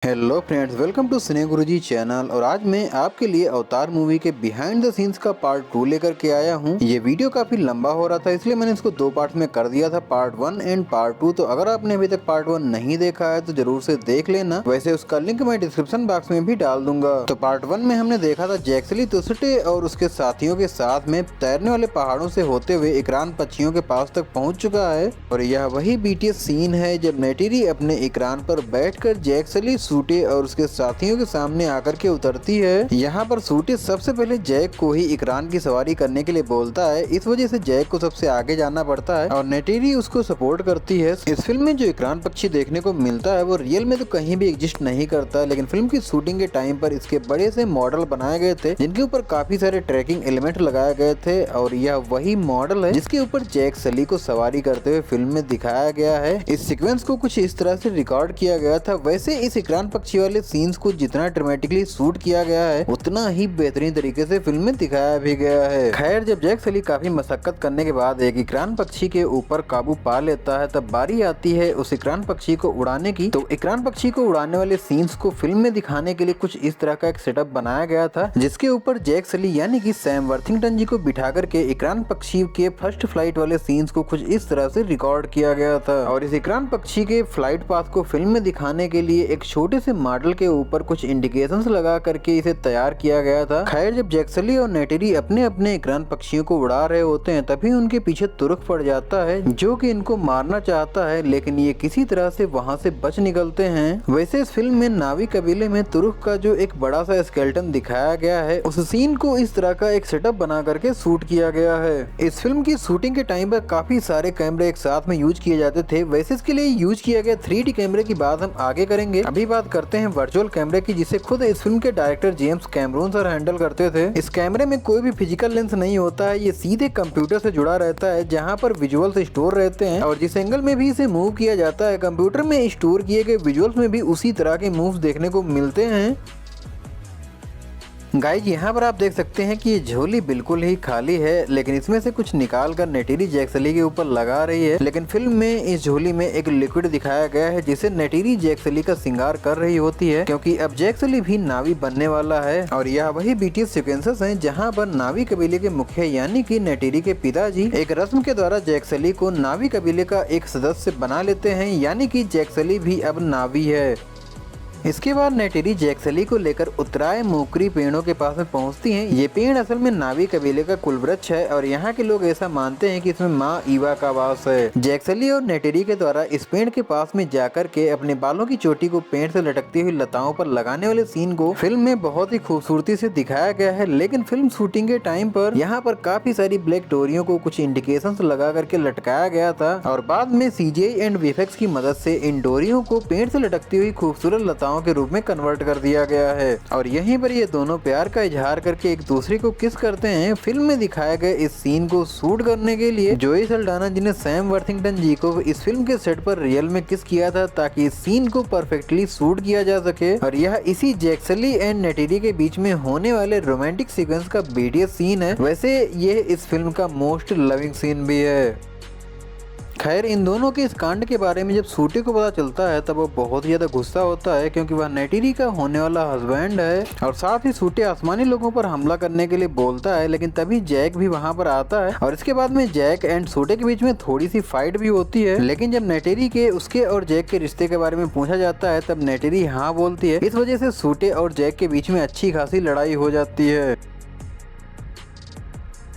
Hello friends, welcome to cine Guruji channel. और आज मैं आपके लिए अवतार मूवी के बिहाइंड द सीन्स का पार्ट 2 लेकर के आया हूँ। ये वीडियो काफी लंबा हो रहा था, इसलिए मैंने इसको दो पार्ट में कर दिया था, पार्ट 1 एंड पार्ट 2। तो अगर आपने अभी तक पार्ट 1 नहीं देखा है तो जरूर से देख लेना, वैसे उसका लिंक मैं डिस्क्रिप्शन बॉक्स में भी डाल दूंगा। तो पार्ट 1 में हमने देखा था जैक सली तुसटे और उसके साथियों के साथ में तैरने वाले पहाड़ों से होते हुए इकरान पक्षियों के पास तक पहुँच चुका है। और यह वही बीटीएस सीन है जब नेटेरी अपने इकरान पर बैठकर जैक सली, सूटे और उसके साथियों के सामने आकर के उतरती है। यहाँ पर सूटे सबसे पहले जैक को ही इकरान की सवारी करने के लिए बोलता है, इस वजह से जैक को सबसे आगे जाना पड़ता है और नेटेरी उसको सपोर्ट करती है। इस फिल्म में जो इकरान पक्षी देखने को मिलता है वो रियल में तो कहीं भी एग्जिस्ट नहीं करता, लेकिन फिल्म की शूटिंग के टाइम पर इसके बड़े से मॉडल बनाए गए थे जिनके ऊपर काफी सारे ट्रैकिंग एलिमेंट लगाए गए थे। और यह वही मॉडल है जिसके ऊपर जैक सली को सवारी करते हुए फिल्म में दिखाया गया है। इस सीक्वेंस को कुछ इस तरह से रिकॉर्ड किया गया था। वैसे इस इकरान पक्षी वाले सीन्स को जितना ड्रामेटिकली शूट किया गया है उतना ही बेहतरीन तरीके से फिल्म में दिखाया भी गया है। खैर, जब जैक सली काफी मशक्कत करने के बाद एक इकरान पक्षी के ऊपर काबू पा लेता है, तब बारी आती है उस इकरान पक्षी को उड़ाने की। तो इकरान पक्षी को उड़ाने वाले सीन्स को फिल्म में दिखाने के लिए कुछ इस तरह का एक सेटअप बनाया गया था, जिसके ऊपर जैक सली यानी कि सैम वर्थिंगटन जी को बिठा करके इकरान पक्षी के फर्स्ट फ्लाइट वाले सीन्स को कुछ इस तरह से रिकॉर्ड किया गया था। और इस इकरान पक्षी के फ्लाइट पाथ को फिल्म में दिखाने के लिए एक छोटे से मॉडल के ऊपर कुछ इंडिकेशंस लगा करके इसे तैयार किया गया था। खैर, जब जैक सली और नेटेरी अपने अपने इकरान पक्षियों को उड़ा रहे होते हैं तभी उनके पीछे तुरुक पड़ जाता है जो कि इनको मारना चाहता है, लेकिन ये किसी तरह से वहां से बच निकलते हैं। वैसे इस फिल्म में नावी कबीले में तुरुक का जो एक बड़ा सा स्केलेटन दिखाया गया है, उस सीन को इस तरह का एक सेटअप बना करके शूट किया गया है। इस फिल्म की शूटिंग के टाइम पर काफी सारे कैमरे एक साथ में यूज किए जाते थे। वैसे इसके लिए यूज किया गया 3D कैमरे की बात हम आगे करेंगे। अभी बात करते हैं वर्चुअल कैमरे की, जिसे खुद इस फिल्म के director James Cameron sir handle करते थे। इस कैमरे में कोई भी फिजिकल लेंस नहीं होता है, ये सीधे कंप्यूटर से जुड़ा रहता है जहां पर विजुअल्स स्टोर रहते हैं, और जिस एंगल में भी इसे मूव किया जाता है कंप्यूटर में स्टोर किए गए विजुअल्स में भी उसी तरह के मूव्स देखने को मिलते हैं। गाइज, यहाँ पर आप देख सकते हैं कि ये झोली बिल्कुल ही खाली है, लेकिन इसमें से कुछ निकाल कर नेटेरी जैक सली के ऊपर लगा रही है। लेकिन फिल्म में इस झोली में एक लिक्विड दिखाया गया है जिसे नेटेरी जैक सली का श्रृंगार कर रही होती है, क्योंकि अब जैक सली भी नावी बनने वाला है। और यह वही बीटीएस सीक्वेंसेस हैं जहाँ पर नावी कबीले के मुखिया यानी कि नेटेरी के पिताजी एक रस्म के द्वारा जैक सली को नावी कबीले का एक सदस्य बना लेते हैं, यानी कि जैक सली भी अब नावी है। इसके बाद नेटेरी जैक सली को लेकर उत्तराय मोकरी पेड़ों के पास में पहुंचती हैं। ये पेड़ असल में नावी कबीले का कुलवृक्ष है और यहाँ के लोग ऐसा मानते हैं कि इसमें माँ ईवा का वास है। जैक सली और नेटेरी के द्वारा इस पेड़ के पास में जाकर के अपने बालों की चोटी को पेड़ से लटकती हुई लताओं पर लगाने वाले सीन को फिल्म में बहुत ही खूबसूरती से दिखाया गया है। लेकिन फिल्म शूटिंग के टाइम पर यहाँ पर काफी सारी ब्लैक डोरियों को कुछ इंडिकेशन लगा करके लटकाया गया था और बाद में CGI एंड वीएफएक्स की मदद से इन डोरियों को पेड़ से लटकती हुई खूबसूरत लताओं के रूप में कन्वर्ट कर दिया गया है। और यहीं पर ये दोनों प्यार का इजहार करके एक दूसरे को किस करते हैं। फिल्म में दिखाए गए इस सीन को शूट करने के लिए जोई सल्डाना जी ने सैम वर्थिंगटन जी को इस फिल्म के सेट पर रियल में किस किया था ताकि इस सीन को परफेक्टली शूट किया जा सके। और यह इसी जैक सली एंड नेटेरी के बीच में होने वाले रोमांटिक सीक्वेंस का बीटीएस सीन है। वैसे ये इस फिल्म का मोस्ट लविंग सीन भी है। खैर, इन दोनों के इस कांड के बारे में जब सूटे को पता चलता है तब वो बहुत ज्यादा गुस्सा होता है, क्योंकि वह नेटेरी का होने वाला हस्बैंड है। और साथ ही सूटे आसमानी लोगों पर हमला करने के लिए बोलता है, लेकिन तभी जैक भी वहां पर आता है और इसके बाद में जैक एंड सूटे के बीच में थोड़ी सी फाइट भी होती है। लेकिन जब नेटेरी के उसके और जैक के रिश्ते के बारे में पूछा जाता है तब नेटेरी हाँ बोलती है। इस वजह से सूटे और जैक के बीच में अच्छी खासी लड़ाई हो जाती है।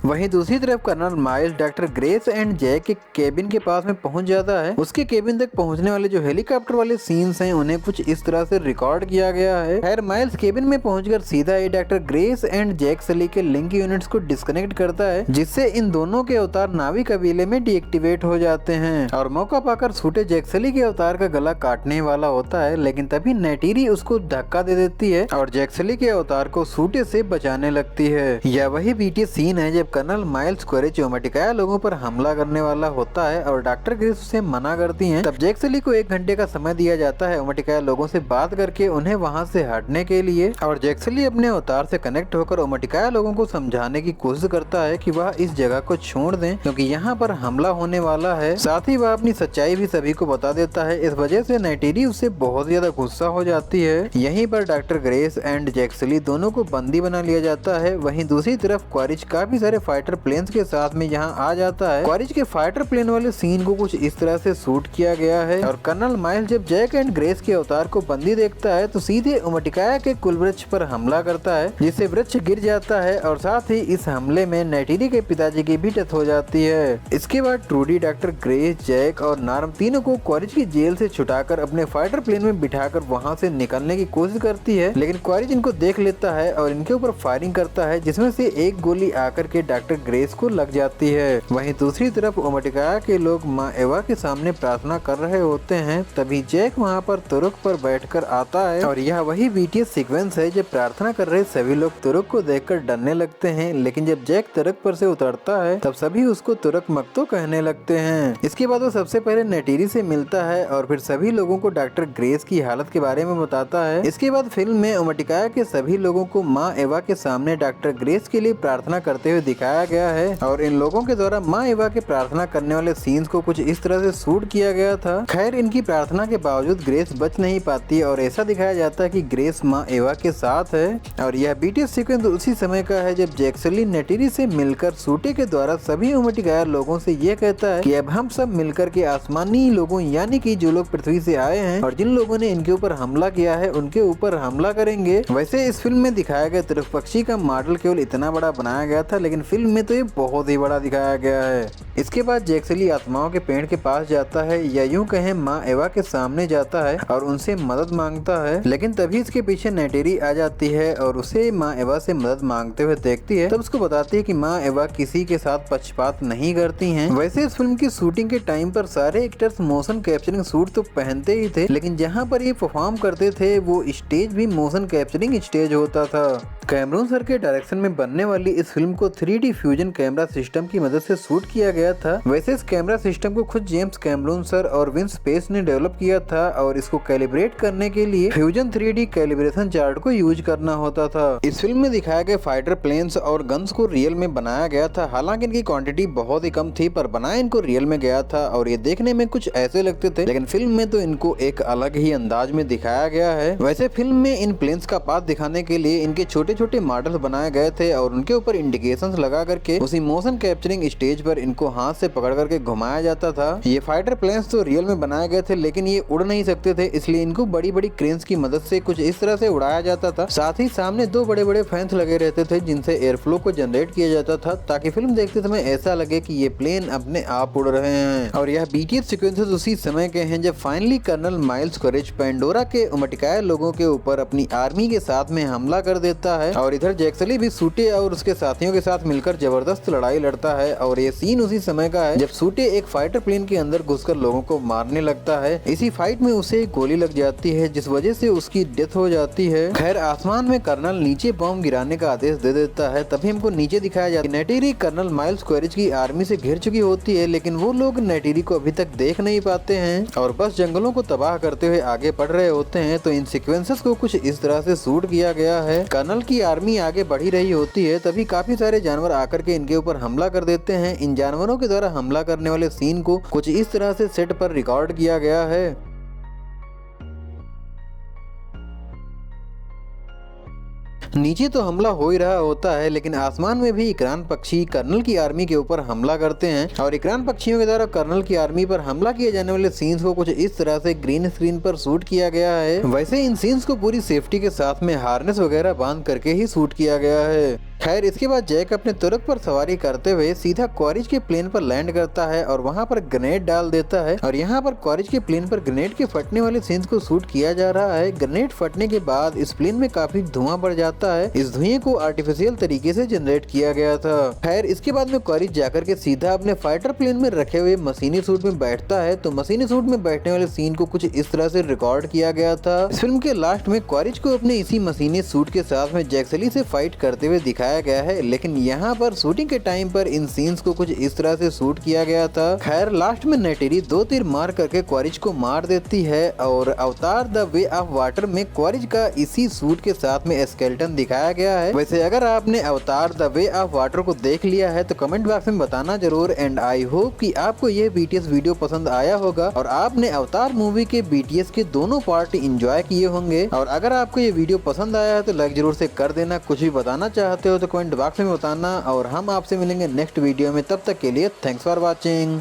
वहीं दूसरी तरफ colonel Miles doctor Grace and Jake के केबिन के पास में पहुंच जाता है। उसके केबिन तक पहुंचने वाले जो हेलीकॉप्टर वाले सीन्स हैं उन्हें कुछ इस तरह से रिकॉर्ड किया गया है। खैर, माइल्स केबिन में पहुंचकर सीधा ही डॉक्टर ग्रेस एंड जैक सली के लिंक यूनिट्स को डिस्कनेक्ट करता है, जिससे इन दोनों के अवतार नावी कबीले में डीएक्टिवेट हो जाते हैं। और मौका पाकर सूटे जैक सली के अवतार का गला काटने वाला होता है, लेकिन तभी नेटेरी उसको धक्का दे देती है और जैक सली के अवतार को सूटे से बचाने लगती है। यह वही बीटीएस सीन है जब जब कर्नल माइल्स क्वेरेच ओमटिकाया लोगों पर हमला करने वाला होता है और डॉक्टर ग्रेस उसे मना करती हैं, तब जैक सली को 1 घंटे का समय दिया जाता है ओमटिकाया लोगों से बात करके उन्हें वहां से हटने के लिए। और जैक सली अपने अवतार से कनेक्ट होकर ओमटिकाया लोगों को समझाने की कोशिश करता है कि वह इस जगह को छोड़ दें क्योंकि यहाँ पर हमला होने वाला है। साथ ही वह अपनी सच्चाई भी सभी को बता देता है। इस वजह से नेटेरी उससे बहुत ज्यादा गुस्सा हो जाती है। यहीं पर डॉक्टर ग्रेस एंड जैक सली दोनों को बंदी बना लिया जाता है। वहीं दूसरी तरफ क्वारिच काफी सारे फाइटर प्लेन्स के साथ में यहाँ आ जाता है। क्वारिच के फाइटर प्लेन वाले सीन को कुछ इस तरह से शूट किया गया है। और कर्नल माइल्स जब जैक एंड ग्रेस के अवतार को बंदी देखता है तो सीधे ओमटिकाया के कुल वृक्ष पर हमला करता है, जिससे वृक्ष गिर जाता है और साथ ही इस हमले में नेटेरी के पिताजी की भी डेथ हो जाती है। इसके बाद ट्रूडी डॉक्टर ग्रेस, जैक और नार्म तीनों को क्वारिच की जेल से छुटाकर अपने फाइटर प्लेन में बिठाकर वहां से निकलने की कोशिश करती है, लेकिन क्वारिच इनको देख लेता है और इनके ऊपर फायरिंग करता है, जिसमें से एक गोली आकर के डॉक्टर ग्रेस को लग जाती है। वहीं दूसरी तरफ ओमटिकाया के लोग माँ एवा के सामने प्रार्थना कर रहे होते हैं। तभी जैक वहाँ पर तुरुक पर बैठकर आता है और यह वही बीटीएस सीक्वेंस है जब प्रार्थना कर रहे सभी लोग तुरुक को देखकर डरने लगते हैं, लेकिन जब जैक तुरुक पर से उतरता है तब सभी उसको तुरुक मक्तो कहने लगते हैं। इसके बाद वो सबसे पहले नेटेरी से मिलता है और फिर सभी लोगों को डॉक्टर ग्रेस की हालत के बारे में बताता है। इसके बाद फिल्म में ओमटिकाया के सभी लोगों को माँ एवा के सामने डॉक्टर ग्रेस के लिए प्रार्थना करते हुए दिखाया गया है और इन लोगों के द्वारा माँ एवा के प्रार्थना करने वाले सीन्स को कुछ इस तरह से शूट किया गया था। खैर इनकी प्रार्थना के बावजूद ग्रेस बच नहीं पाती और ऐसा दिखाया जाता है कि ग्रेस माँ एवा के साथ है। और यह बीटीएस सीक्वेंस उसी समय का है जब जैक सली नेटेरी से मिलकर सूटे के द्वारा सभी ओमटिकाया लोगों से ये कहता है कि अब हम सब मिलकर के आसमानी लोगों यानी कि जो लोग पृथ्वी से आए हैं और जिन लोगों ने इनके ऊपर हमला किया है उनके ऊपर हमला करेंगे। वैसे इस फिल्म में दिखाया गया तुरुक पक्षी का मॉडल केवल इतना बड़ा बनाया गया था, लेकिन फिल्म में तो ये बहुत ही बड़ा दिखाया गया है। इसके बाद जैक सली आत्माओं के पेड़ के पास जाता है या यूं कहें माँ एवा के सामने जाता है और उनसे मदद मांगता है, लेकिन तभी इसके पीछे नेटेरी आ जाती है और उसे माँ एवा से मदद मांगते हुए देखती है। तब उसको बताती है कि माँ एवा किसी के साथ पक्षपात नहीं करती हैं। वैसे इस फिल्म की शूटिंग के टाइम पर सारे एक्टर्स मोशन कैप्चरिंग सूट तो पहनते ही थे, लेकिन जहाँ पर ये परफॉर्म करते थे वो स्टेज भी मोशन कैप्चरिंग स्टेज होता था। कैमरून सर के डायरेक्शन में बनने वाली इस फिल्म को 3D फ्यूजन कैमरा सिस्टम की मदद से शूट किया गया था। वैसे इस कैमरा सिस्टम को खुद जेम्स कैमरून सर और विंस पेस ने डेवलप किया था और इसको कैलिब्रेट करने के लिए फ्यूजन 3D कैलिब्रेशन चार्ट को यूज करना होता था। इस फिल्म में दिखाए गए फाइटर प्लेन्स और गन्स को रियल में बनाया गया था। हालांकि इनकी क्वांटिटी बहुत ही कम थी, पर बनाया इनको रियल में गया था और ये देखने में कुछ ऐसे लगते थे, लेकिन फिल्म में तो इनको एक अलग ही अंदाज में दिखाया गया है। वैसे फिल्म में इन प्लेन्स का पाथ दिखाने के लिए इनके छोटे छोटे मॉडल बनाए गए थे और उनके ऊपर इंडिकेशंस लगा करके उसी मोशन कैप्चरिंग स्टेज पर इनको हाथ से पकड़ करके घुमाया जाता था। ये फाइटर प्लेन्स तो रियल में बनाए गए थे, लेकिन ये उड़ नहीं सकते थे, इसलिए इनको बड़ी बड़ी क्रेन्स की मदद से कुछ इस तरह से उड़ाया जाता था। साथ ही सामने 2 बड़े बड़े फैंस लगे रहते थे जिनसे एयर फ्लो को जनरेट किया जाता था, ताकि फिल्म देखते समय ऐसा लगे कि ये प्लेन अपने आप उड़ रहे हैं। और यह बीटीएस सीक्वेंसेस उसी समय के हैं जब फाइनली कर्नल माइल्स क्वेरेच पेंडोरा के ओमटिकाया लोगों के ऊपर अपनी आर्मी के साथ में हमला कर देता है और इधर जैक सली भी सूटे और उसके साथियों के साथ मिलकर जबरदस्त लड़ाई लड़ता है। और ये सीन उसी समय का है जब सूटे एक फाइटर प्लेन के अंदर घुसकर लोगों को मारने लगता है। इसी फाइट में उसे एक गोली लग जाती है जिस वजह से उसकी डेथ हो जाती है। खैर आसमान में कर्नल नीचे बॉम्ब गिराने का आदेश दे देता है। तभी हमको नीचे दिखाया जाता है नेटेरी कर्नल माइल्स क्वेरेच की आर्मी से घिर चुकी होती है, लेकिन वो लोग नेटेरी को अभी तक देख नहीं पाते हैं और बस जंगलों को तबाह करते हुए आगे बढ़ रहे होते हैं। तो इन सीक्वेंसेस को कुछ इस तरह से शूट किया गया है। कर्नल की आर्मी आगे बढ़ी रही होती है, तभी काफी सारे जानवर आकर के इनके ऊपर हमला कर देते हैं। इन जानवरों के द्वारा हमला करने वाले सीन को कुछ इस तरह से सेट पर रिकॉर्ड किया गया है। नीचे तो हमला हो ही रहा होता है, लेकिन आसमान में भी इकरान पक्षी कर्नल की आर्मी के ऊपर हमला करते हैं और इकरान पक्षियों के द्वारा कर्नल की आर्मी पर हमला किए जाने वाले सीन्स को कुछ इस तरह से ग्रीन स्क्रीन पर शूट किया गया है। वैसे इन सीन्स को पूरी सेफ्टी के साथ में हार्नेस वगैरह बांध करके ही शूट किया गया है। खैर इसके बाद जैक अपने तुरुक पर सवारी करते हुए सीधा क्वारिज के प्लेन पर लैंड करता है और वहां पर ग्रेनेड डाल देता है और यहाँ पर क्वारिज के प्लेन पर ग्रेनेड के फटने वाले सीन्स को शूट किया जा रहा है। ग्रेनेड फटने के बाद इस प्लेन में काफी धुआं बढ़ जाता है। इस धुएं को आर्टिफिशियल तरीके से जनरेट किया गया था। खैर इसके बाद में क्वारिज जाकर के सीधा अपने फाइटर प्लेन में रखे हुए मशीनी सूट में बैठता है। तो मशीनी सूट में बैठने वाले सीन को कुछ इस तरह से रिकॉर्ड किया गया था। इस फिल्म के लास्ट में क्वारिज को अपने इसी मशीनी सूट के साथ में जैक सली से फाइट करते हुए दिखाया दिखाया गया है, लेकिन यहाँ पर शूटिंग के टाइम पर इन सीन्स को कुछ इस तरह से शूट किया गया था। खैर लास्ट में नेटेरी 2 तीर मार करके क्वारिज को मार देती है और अवतार द वे ऑफ वाटर में क्वारिज का इसी सूट के साथ में स्केलेटन दिखाया गया है। वैसे अगर आपने अवतार द वे ऑफ वाटर को देख लिया है तो कमेंट बॉक्स में बताना जरूर। एंड आई होप कि आपको यह बीटीएस वीडियो पसंद आया होगा और आपने अवतार मूवी के बीटीएस के दोनों पार्ट एंजॉय किए होंगे। और अगर आपको ये वीडियो पसंद आया है तो लाइक जरूर से कर देना। कुछ भी बताना चाहते हो तो कमेंट बॉक्स में बताना और हम आपसे मिलेंगे नेक्स्ट वीडियो में। तब तक के लिए थैंक्स फॉर वॉचिंग।